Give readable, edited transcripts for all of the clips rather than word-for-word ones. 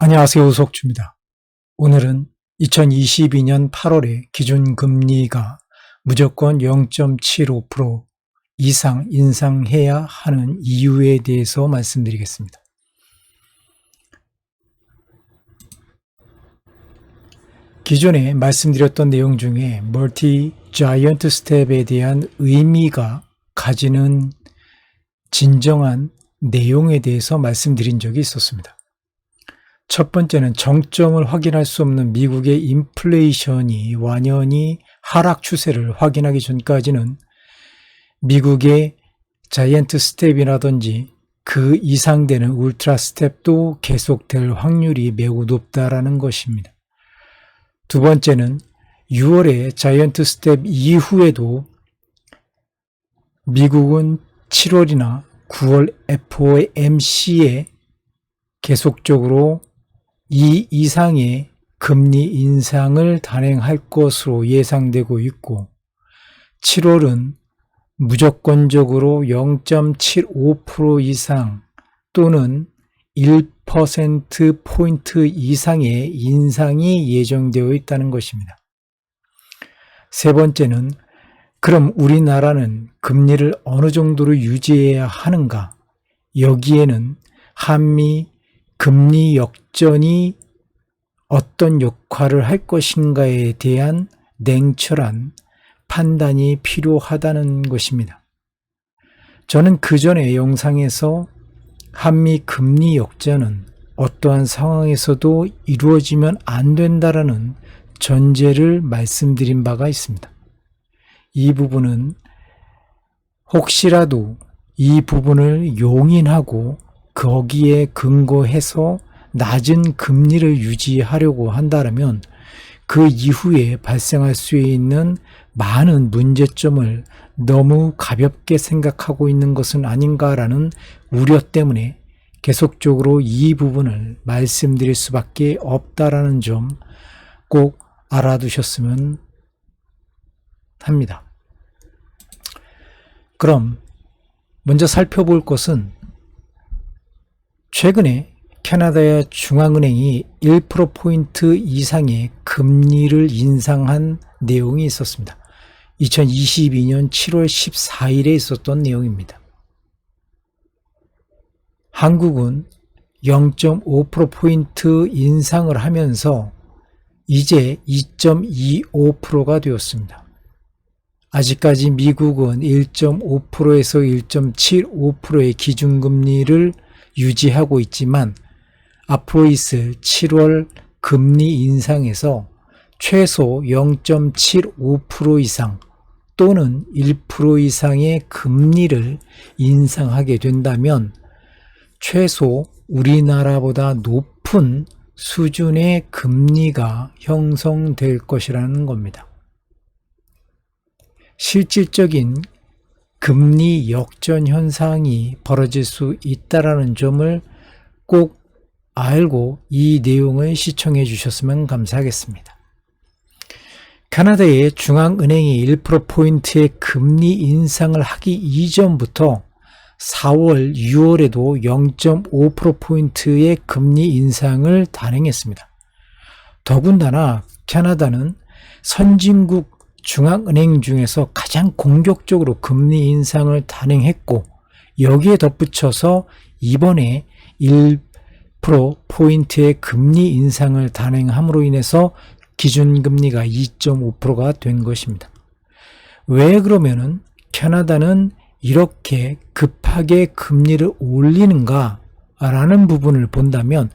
안녕하세요. 우석주입니다. 오늘은 2022년 8월에 기준금리가 무조건 0.75% 이상 인상해야 하는 이유에 대해서 말씀드리겠습니다. 기존에 말씀드렸던 내용 중에 멀티 자이언트 스텝에 대한 의미가 가지는 진정한 내용에 대해서 말씀드린 적이 있었습니다. 첫 번째는 정점을 확인할 수 없는 미국의 인플레이션이 완연히 하락 추세를 확인하기 전까지는 미국의 자이언트 스텝이라든지 그 이상 되는 울트라 스텝도 계속될 확률이 매우 높다라는 것입니다. 두 번째는 6월에 자이언트 스텝 이후에도 미국은 7월이나 9월 FOMC에 계속적으로 이 이상의 금리 인상을 단행할 것으로 예상되고 있고 7월은 무조건적으로 0.75% 이상 또는 1%포인트 이상의 인상이 예정되어 있다는 것입니다. 세 번째는 그럼 우리나라는 금리를 어느 정도로 유지해야 하는가? 여기에는 한미 금리 역전이 어떤 역할을 할 것인가에 대한 냉철한 판단이 필요하다는 것입니다. 저는 그 전에 영상에서 한미 금리 역전은 어떠한 상황에서도 이루어지면 안 된다라는 전제를 말씀드린 바가 있습니다. 이 부분은 혹시라도 이 부분을 용인하고 거기에 근거해서 낮은 금리를 유지하려고 한다면 그 이후에 발생할 수 있는 많은 문제점을 너무 가볍게 생각하고 있는 것은 아닌가라는 우려 때문에 계속적으로 이 부분을 말씀드릴 수밖에 없다라는 점 꼭 알아두셨으면 합니다. 그럼 먼저 살펴볼 것은 최근에 캐나다의 중앙은행이 1%포인트 이상의 금리를 인상한 내용이 있었습니다. 2022년 7월 14일에 있었던 내용입니다. 한국은 0.5%포인트 인상을 하면서 이제 2.25%가 되었습니다. 아직까지 미국은 1.5%에서 1.75%의 기준금리를 유지하고 있지만 앞으로 있을 7월 금리 인상에서 최소 0.75% 이상 또는 1% 이상의 금리를 인상하게 된다면 최소 우리나라보다 높은 수준의 금리가 형성될 것이라는 겁니다. 실질적인 금리 역전 현상이 벌어질 수 있다는 점을 꼭 알고 이 내용을 시청해 주셨으면 감사하겠습니다. 캐나다의 중앙은행이 1%포인트의 금리 인상을 하기 이전부터 4월, 6월에도 0.5%포인트의 금리 인상을 단행했습니다. 더군다나 캐나다는 선진국 중앙은행 중에서 가장 공격적으로 금리 인상을 단행했고 여기에 덧붙여서 이번에 1%포인트의 금리 인상을 단행함으로 인해서 기준금리가 2.5%가 된 것입니다. 왜 그러면은 캐나다는 이렇게 급하게 금리를 올리는가? 라는 부분을 본다면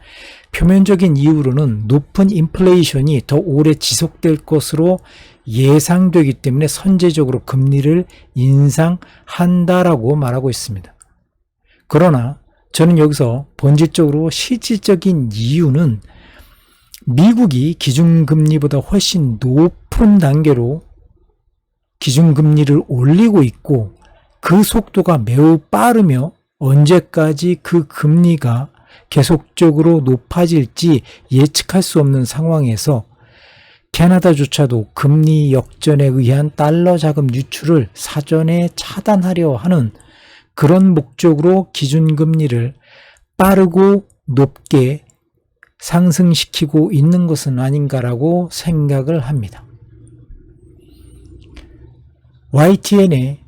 표면적인 이유로는 높은 인플레이션이 더 오래 지속될 것으로 예상되기 때문에 선제적으로 금리를 인상한다라고 말하고 있습니다. 그러나 저는 여기서 본질적으로 실질적인 이유는 미국이 기준금리보다 훨씬 높은 단계로 기준금리를 올리고 있고 그 속도가 매우 빠르며 언제까지 그 금리가 계속적으로 높아질지 예측할 수 없는 상황에서 캐나다조차도 금리 역전에 의한 달러 자금 유출을 사전에 차단하려 하는 그런 목적으로 기준금리를 빠르고 높게 상승시키고 있는 것은 아닌가라고 생각을 합니다. YTN의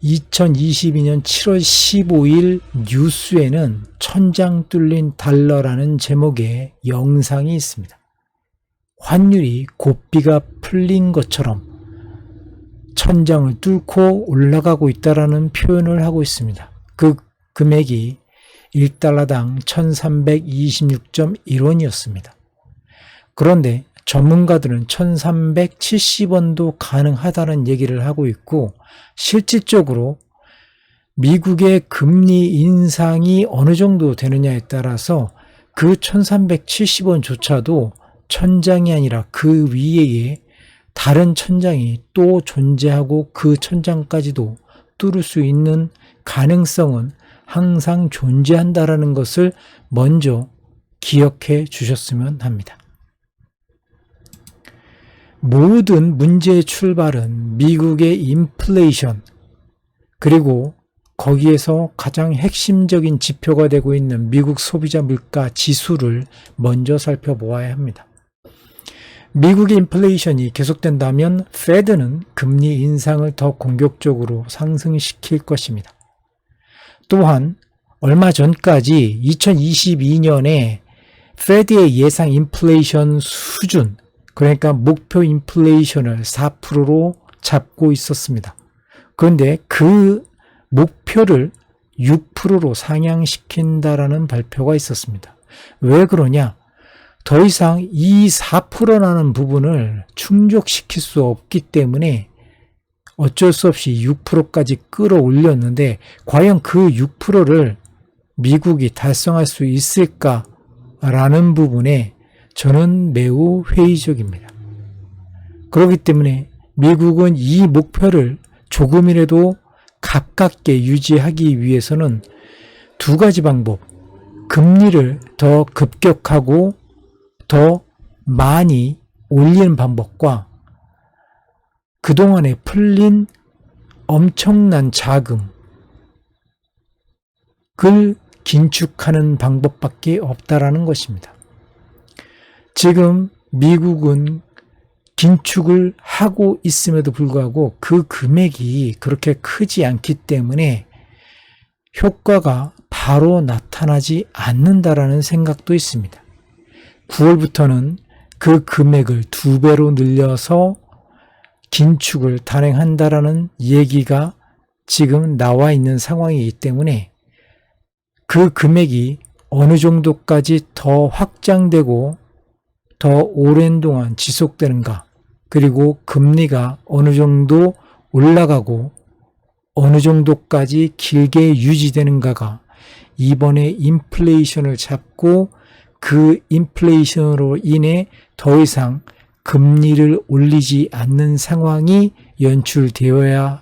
2022년 7월 15일 뉴스에는 천장 뚫린 달러라는 제목의 영상이 있습니다. 환율이 고삐가 풀린 것처럼 천장을 뚫고 올라가고 있다라는 표현을 하고 있습니다. 그 금액이 1달러당 1326.1원이었습니다. 그런데 전문가들은 1370원도 가능하다는 얘기를 하고 있고, 실질적으로 미국의 금리 인상이 어느 정도 되느냐에 따라서 그 1370원조차도 천장이 아니라 그 위에 다른 천장이 또 존재하고 그 천장까지도 뚫을 수 있는 가능성은 항상 존재한다라는 것을 먼저 기억해 주셨으면 합니다. 모든 문제의 출발은 미국의 인플레이션, 그리고 거기에서 가장 핵심적인 지표가 되고 있는 미국 소비자 물가 지수를 먼저 살펴보아야 합니다. 미국의 인플레이션이 계속된다면 페드는 금리 인상을 더 공격적으로 상승시킬 것입니다. 또한 얼마 전까지 2022년에 페드의 예상 인플레이션 수준, 그러니까 목표 인플레이션을 4%로 잡고 있었습니다. 그런데 그 목표를 6%로 상향시킨다라는 발표가 있었습니다. 왜 그러냐? 더 이상 이 4%라는 부분을 충족시킬 수 없기 때문에 어쩔 수 없이 6%까지 끌어올렸는데, 과연 그 6%를 미국이 달성할 수 있을까라는 부분에 저는 매우 회의적입니다. 그렇기 때문에 미국은 이 목표를 조금이라도 가깝게 유지하기 위해서는 두 가지 방법, 금리를 더 급격하고 더 많이 올리는 방법과 그동안에 풀린 엄청난 자금을 긴축하는 방법밖에 없다라는 것입니다. 지금 미국은 긴축을 하고 있음에도 불구하고 그 금액이 그렇게 크지 않기 때문에 효과가 바로 나타나지 않는다라는 생각도 있습니다. 9월부터는 그 금액을 2배로 늘려서 긴축을 단행한다라는 얘기가 지금 나와 있는 상황이기 때문에 그 금액이 어느 정도까지 더 확장되고 더 오랜 동안 지속되는가, 그리고 금리가 어느 정도 올라가고 어느 정도까지 길게 유지되는가가 이번에 인플레이션을 잡고 그 인플레이션으로 인해 더 이상 금리를 올리지 않는 상황이 연출되어야지만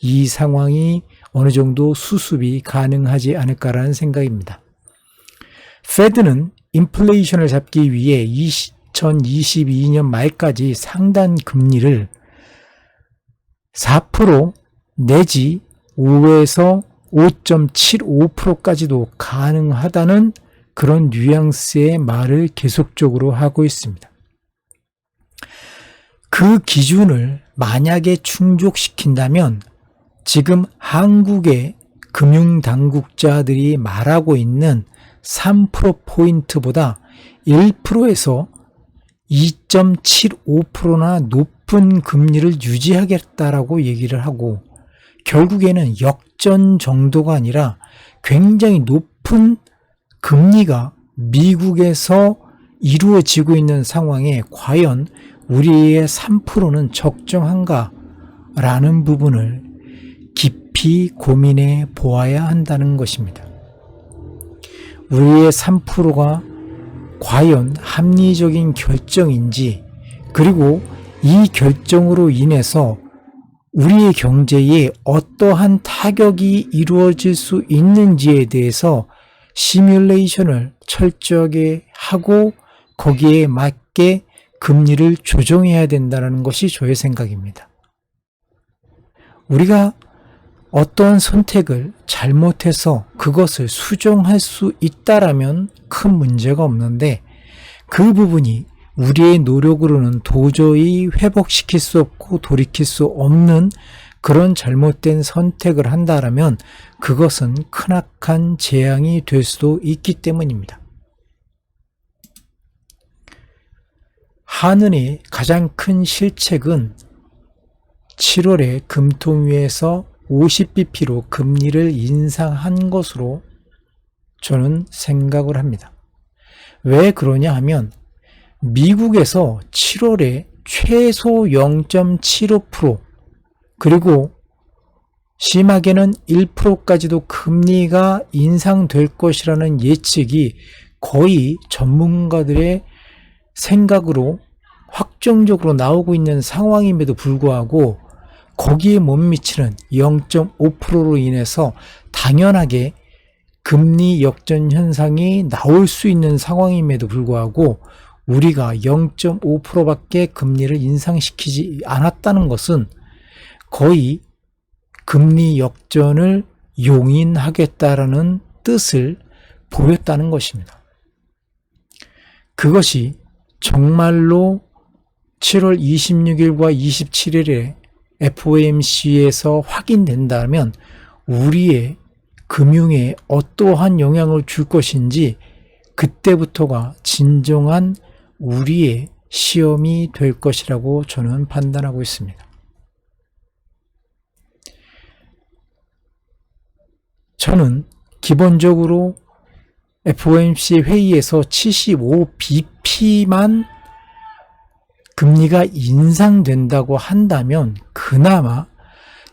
이 상황이 어느 정도 수습이 가능하지 않을까라는 생각입니다. 페드는 인플레이션을 잡기 위해 2022년 말까지 상단 금리를 4% 내지 5에서 5.75%까지도 가능하다는 그런 뉘앙스의 말을 계속적으로 하고 있습니다. 그 기준을 만약에 충족시킨다면 지금 한국의 금융당국자들이 말하고 있는 3%포인트보다 1%에서 2.75%나 높은 금리를 유지하겠다라고 얘기를 하고, 결국에는 역전 정도가 아니라 굉장히 높은 금리가 미국에서 이루어지고 있는 상황에 과연 우리의 3%는 적정한가라는 부분을 깊이 고민해 보아야 한다는 것입니다. 우리의 3%가 과연 합리적인 결정인지, 그리고 이 결정으로 인해서 우리의 경제에 어떠한 타격이 이루어질 수 있는지에 대해서 시뮬레이션을 철저하게 하고 거기에 맞게 금리를 조정해야 된다는 것이 저의 생각입니다. 우리가 어떠한 선택을 잘못해서 그것을 수정할 수 있다라면 큰 문제가 없는데 그 부분이 우리의 노력으로는 도저히 회복시킬 수 없고 돌이킬 수 없는 그런 잘못된 선택을 한다라면 그것은 크나큰 재앙이 될 수도 있기 때문입니다. 한은의 가장 큰 실책은 7월에 금통위에서 50bp로 금리를 인상한 것으로 저는 생각을 합니다. 왜 그러냐 하면 미국에서 7월에 최소 0.75% 그리고 심하게는 1%까지도 금리가 인상될 것이라는 예측이 거의 전문가들의 생각으로 확정적으로 나오고 있는 상황임에도 불구하고 거기에 못 미치는 0.5%로 인해서 당연하게 금리 역전 현상이 나올 수 있는 상황임에도 불구하고 우리가 0.5%밖에 금리를 인상시키지 않았다는 것은 거의 금리 역전을 용인하겠다라는 뜻을 보였다는 것입니다. 그것이 정말로 7월 26일과 27일에 FOMC에서 확인된다면 우리의 금융에 어떠한 영향을 줄 것인지 그때부터가 진정한 우리의 시험이 될 것이라고 저는 판단하고 있습니다. 저는 기본적으로 FOMC 회의에서 75bp만 금리가 인상된다고 한다면 그나마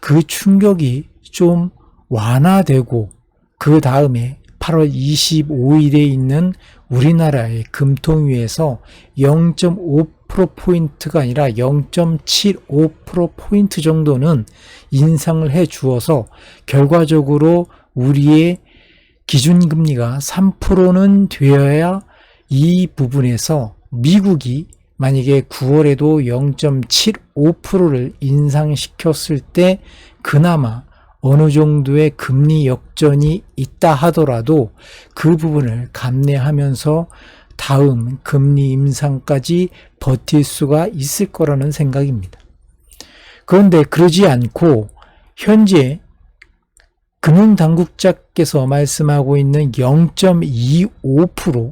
그 충격이 좀 완화되고 그 다음에 8월 25일에 있는 우리나라의 금통위에서 0.5%포인트가 아니라 0.75%포인트 정도는 인상을 해 주어서 결과적으로 우리의 기준금리가 3%는 되어야 이 부분에서 미국이 만약에 9월에도 0.75%를 인상시켰을 때 그나마 어느 정도의 금리 역전이 있다 하더라도 그 부분을 감내하면서 다음 금리 인상까지 버틸 수가 있을 거라는 생각입니다. 그런데 그러지 않고 현재 금융당국자께서 말씀하고 있는 0.25%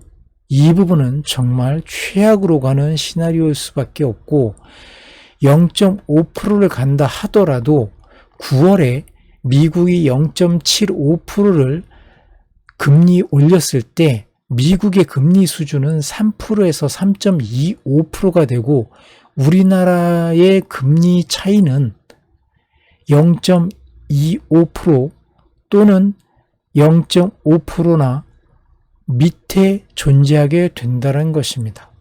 이 부분은 정말 최악으로 가는 시나리오일 수밖에 없고 0.5%를 간다 하더라도 9월에 미국이 0.75%를 금리 올렸을 때 미국의 금리 수준은 3%에서 3.25%가 되고 우리나라의 금리 차이는 0.25% 또는 0.5%나 밑에 존재하게 된다는 것입니다.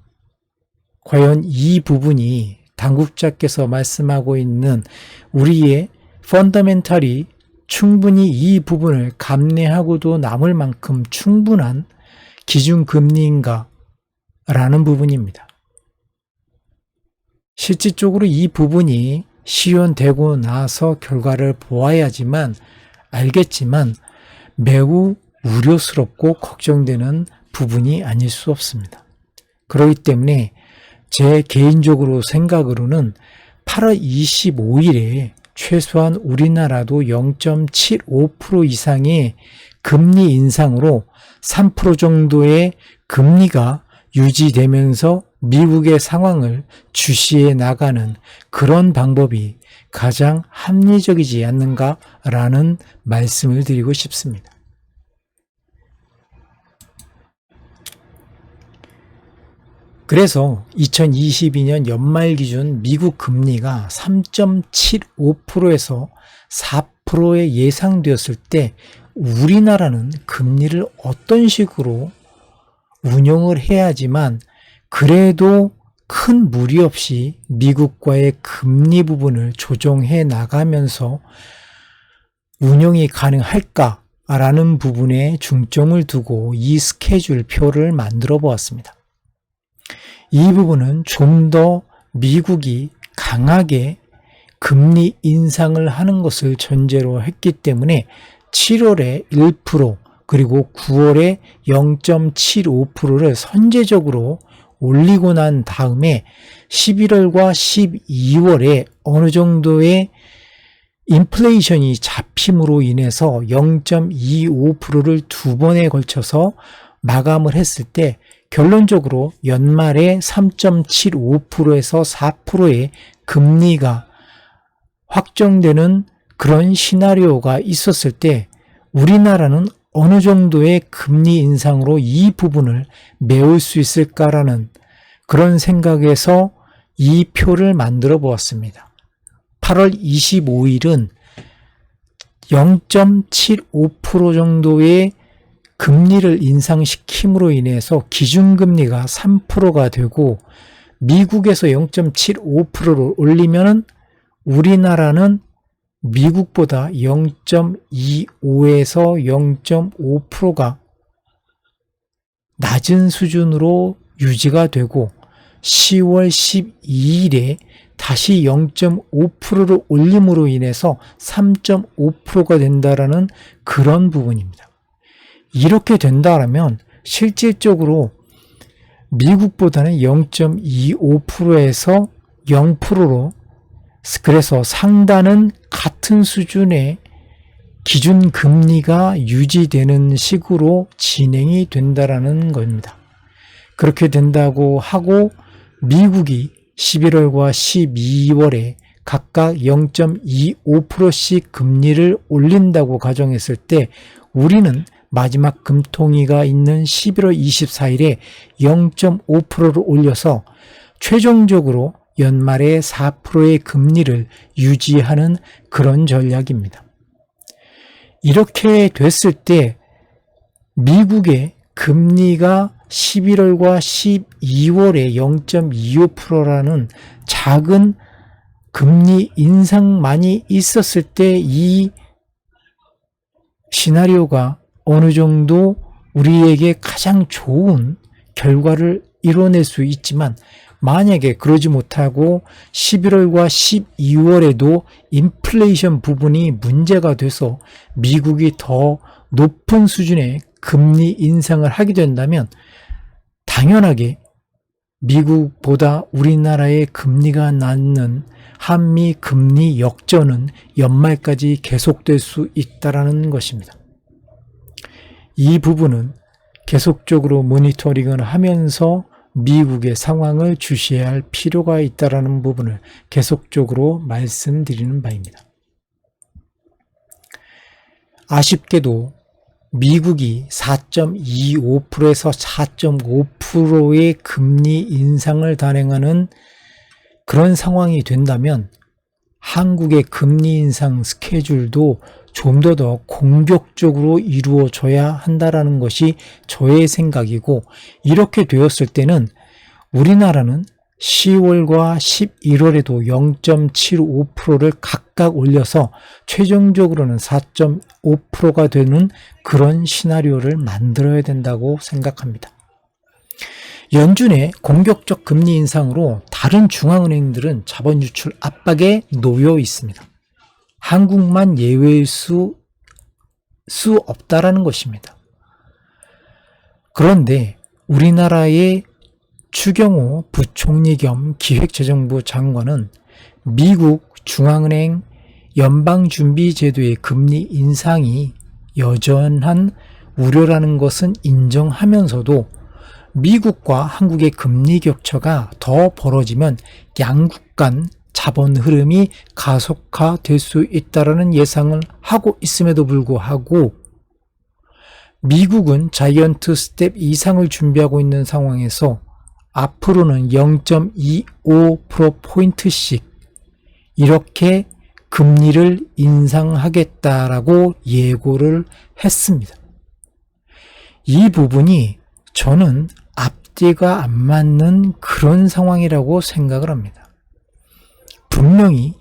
과연 이 부분이 당국자께서 말씀하고 있는 우리의 펀더멘탈이 충분히 이 부분을 감내하고도 남을 만큼 충분한 기준금리인가 라는 부분입니다. 실질적으로 이 부분이 시연되고 나서 결과를 보아야지만 알겠지만 매우 우려스럽고 걱정되는 부분이 아닐 수 없습니다. 그렇기 때문에 제 개인적으로 생각으로는 8월 25일에 최소한 우리나라도 0.75% 이상의 금리 인상으로 3% 정도의 금리가 유지되면서 미국의 상황을 주시해 나가는 그런 방법이 가장 합리적이지 않는가라는 말씀을 드리고 싶습니다. 그래서 2022년 연말 기준 미국 금리가 3.75%에서 4%에 예상되었을 때 우리나라는 금리를 어떤 식으로 운용을 해야지만 그래도 큰 무리 없이 미국과의 금리 부분을 조정해 나가면서 운용이 가능할까라는 부분에 중점을 두고 이 스케줄 표를 만들어 보았습니다. 이 부분은 좀 더 미국이 강하게 금리 인상을 하는 것을 전제로 했기 때문에 7월에 1% 그리고 9월에 0.75%를 선제적으로 올리고 난 다음에 11월과 12월에 어느 정도의 인플레이션이 잡힘으로 인해서 0.25%를 두 번에 걸쳐서 마감을 했을 때 결론적으로 연말에 3.75%에서 4%의 금리가 확정되는 그런 시나리오가 있었을 때 우리나라는 어느 정도의 금리 인상으로 이 부분을 메울 수 있을까라는 그런 생각에서 이 표를 만들어 보았습니다. 8월 25일은 0.75% 정도의 금리를 인상시킴으로 인해서 기준금리가 3%가 되고 미국에서 0.75%를 올리면 우리나라는 미국보다 0.25에서 0.5%가 낮은 수준으로 유지가 되고 10월 12일에 다시 0.5%를 올림으로 인해서 3.5%가 된다라는 그런 부분입니다. 이렇게 된다라면 실질적으로 미국보다는 0.25%에서 0%로 그래서 상단은 같은 수준의 기준 금리가 유지되는 식으로 진행이 된다라는 겁니다. 그렇게 된다고 하고 미국이 11월과 12월에 각각 0.25%씩 금리를 올린다고 가정했을 때 우리는 마지막 금통위가 있는 11월 24일에 0.5%를 올려서 최종적으로 연말에 4%의 금리를 유지하는 그런 전략입니다. 이렇게 됐을 때 미국의 금리가 11월과 12월에 0.25%라는 작은 금리 인상만이 있었을 때 이 시나리오가 어느 정도 우리에게 가장 좋은 결과를 이뤄낼 수 있지만 만약에 그러지 못하고 11월과 12월에도 인플레이션 부분이 문제가 돼서 미국이 더 높은 수준의 금리 인상을 하게 된다면 당연하게 미국보다 우리나라의 금리가 낮는 한미 금리 역전은 연말까지 계속될 수 있다는 것입니다. 이 부분은 계속적으로 모니터링을 하면서 미국의 상황을 주시해야 할 필요가 있다는 부분을 계속적으로 말씀드리는 바입니다. 아쉽게도 미국이 4.25%에서 4.5%의 금리 인상을 단행하는 그런 상황이 된다면 한국의 금리 인상 스케줄도 좀 더 공격적으로 이루어져야 한다라는 것이 저의 생각이고 이렇게 되었을 때는 우리나라는 10월과 11월에도 0.75%를 각각 올려서 최종적으로는 4.5%가 되는 그런 시나리오를 만들어야 된다고 생각합니다. 연준의 공격적 금리 인상으로 다른 중앙은행들은 자본 유출 압박에 놓여 있습니다. 한국만 예외일 수 없다라는 것입니다. 그런데 우리나라의 추경호 부총리 겸 기획재정부 장관은 미국 중앙은행 연방준비제도의 금리 인상이 여전한 우려라는 것은 인정하면서도 미국과 한국의 금리 격차가 더 벌어지면 양국 간 자본 흐름이 가속화될 수 있다는 예상을 하고 있음에도 불구하고 미국은 자이언트 스텝 이상을 준비하고 있는 상황에서 앞으로는 0.25%포인트씩 이렇게 금리를 인상하겠다라고 예고를 했습니다. 이 부분이 저는 앞뒤가 안 맞는 그런 상황이라고 생각을 합니다. 분명히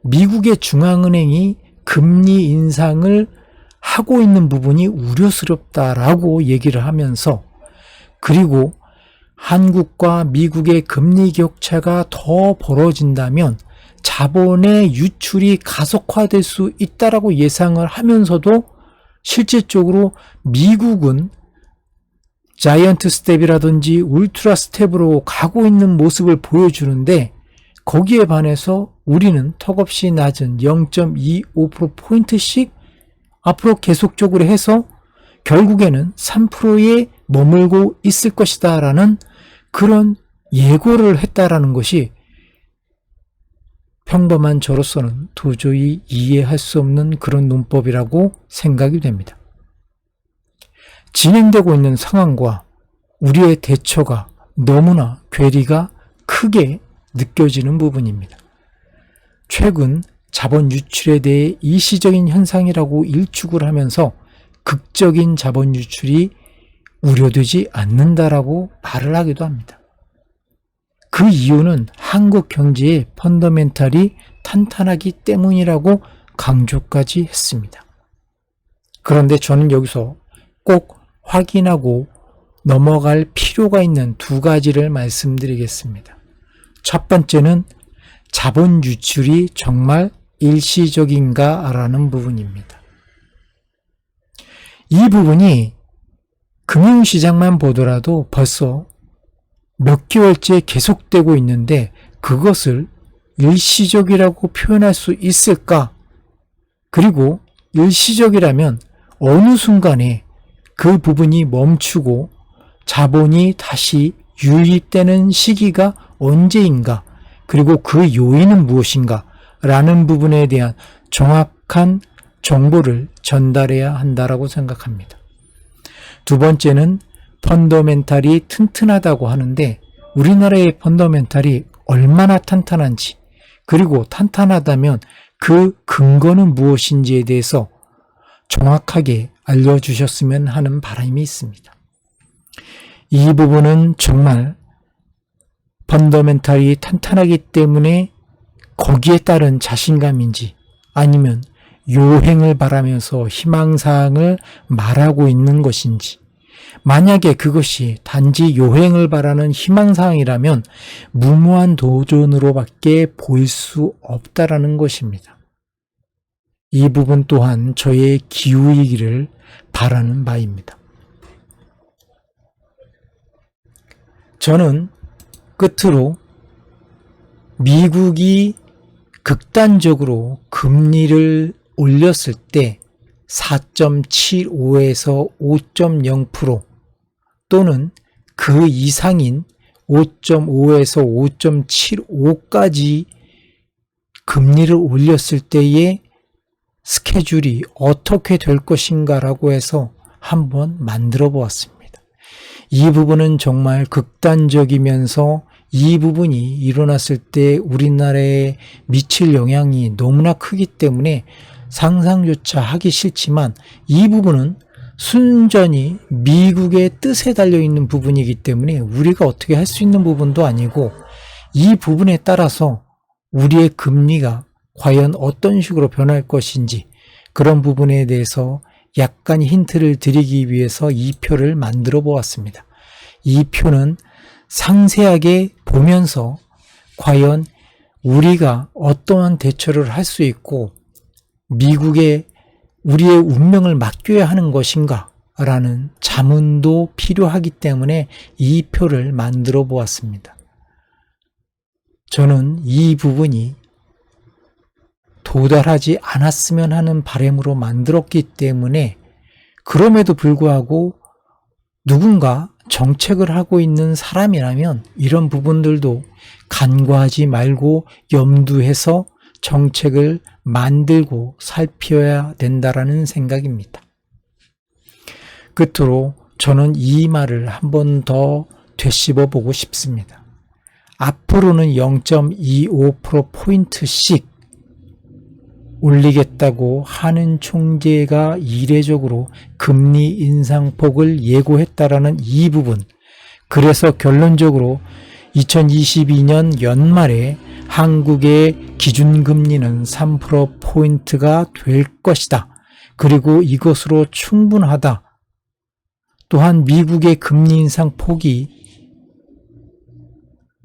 미국의 중앙은행이 금리 인상을 하고 있는 부분이 우려스럽다라고 얘기를 하면서 그리고 한국과 미국의 금리 격차가 더 벌어진다면 자본의 유출이 가속화될 수 있다라고 예상을 하면서도 실질적으로 미국은 자이언트 스텝이라든지 울트라 스텝으로 가고 있는 모습을 보여주는데 거기에 반해서 우리는 턱없이 낮은 0.25%포인트씩 앞으로 계속적으로 해서 결국에는 3%에 머물고 있을 것이다 라는 그런 예고를 했다라는 것이 평범한 저로서는 도저히 이해할 수 없는 그런 논법이라고 생각이 됩니다. 진행되고 있는 상황과 우리의 대처가 너무나 괴리가 크게 느껴지는 부분입니다. 최근 자본 유출에 대해 일시적인 현상이라고 일축을 하면서 극적인 자본 유출이 우려되지 않는다라고 말을 하기도 합니다. 그 이유는 한국 경제의 펀더멘탈이 탄탄하기 때문이라고 강조까지 했습니다. 그런데 저는 여기서 꼭 확인하고 넘어갈 필요가 있는 두 가지를 말씀드리겠습니다. 첫 번째는 자본 유출이 정말 일시적인가라는 부분입니다. 이 부분이 금융시장만 보더라도 벌써 몇 개월째 계속되고 있는데 그것을 일시적이라고 표현할 수 있을까? 그리고 일시적이라면 어느 순간에 그 부분이 멈추고 자본이 다시 유입되는 시기가 언제인가? 그리고 그 요인은 무엇인가? 라는 부분에 대한 정확한 정보를 전달해야 한다라고 생각합니다. 두 번째는 펀더멘탈이 튼튼하다고 하는데 우리나라의 펀더멘탈이 얼마나 탄탄한지 그리고 탄탄하다면 그 근거는 무엇인지에 대해서 정확하게 알려주셨으면 하는 바람이 있습니다. 이 부분은 정말 펀더멘탈이 탄탄하기 때문에 거기에 따른 자신감인지 아니면 요행을 바라면서 희망사항을 말하고 있는 것인지 만약에 그것이 단지 요행을 바라는 희망사항이라면 무모한 도전으로밖에 보일 수 없다라는 것입니다. 이 부분 또한 저의 기우이기를 바라는 바입니다. 저는 끝으로 미국이 극단적으로 금리를 올렸을 때 4.75에서 5.0% 또는 그 이상인 5.5에서 5.75까지 금리를 올렸을 때의 스케줄이 어떻게 될 것인가라고 해서 한번 만들어 보았습니다. 이 부분은 정말 극단적이면서 이 부분이 일어났을 때 우리나라에 미칠 영향이 너무나 크기 때문에 상상조차 하기 싫지만 이 부분은 순전히 미국의 뜻에 달려있는 부분이기 때문에 우리가 어떻게 할 수 있는 부분도 아니고 이 부분에 따라서 우리의 금리가 과연 어떤 식으로 변할 것인지 그런 부분에 대해서 약간 힌트를 드리기 위해서 이 표를 만들어 보았습니다. 이 표는 상세하게 보면서 과연 우리가 어떠한 대처를 할 수 있고 미국에 우리의 운명을 맡겨야 하는 것인가 라는 자문도 필요하기 때문에 이 표를 만들어 보았습니다. 저는 이 부분이 도달하지 않았으면 하는 바람으로 만들었기 때문에 그럼에도 불구하고 누군가 정책을 하고 있는 사람이라면 이런 부분들도 간과하지 말고 염두해서 정책을 만들고 살펴야 된다라는 생각입니다. 끝으로 저는 이 말을 한 번 더 되씹어 보고 싶습니다. 앞으로는 0.25%포인트씩 올리겠다고 하는 총재가 이례적으로 금리 인상폭을 예고했다라는 이 부분, 그래서 결론적으로 2022년 연말에 한국의 기준금리는 3%포인트가 될 것이다. 그리고 이것으로 충분하다. 또한 미국의 금리 인상 폭이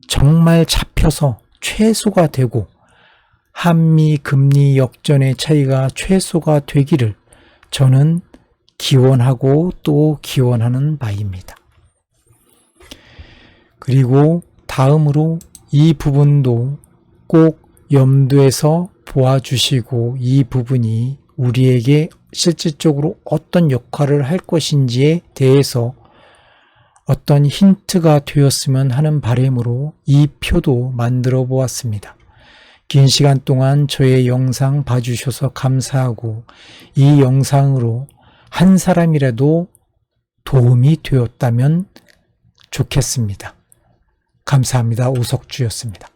정말 잡혀서 최소가 되고 한미 금리 역전의 차이가 최소가 되기를 저는 기원하고 또 기원하는 바입니다. 그리고 다음으로 이 부분도 꼭 염두에서 보아주시고 이 부분이 우리에게 실질적으로 어떤 역할을 할 것인지에 대해서 어떤 힌트가 되었으면 하는 바람으로 이 표도 만들어 보았습니다. 긴 시간 동안 저의 영상 봐주셔서 감사하고 이 영상으로 한 사람이라도 도움이 되었다면 좋겠습니다. 감사합니다. 오석주였습니다.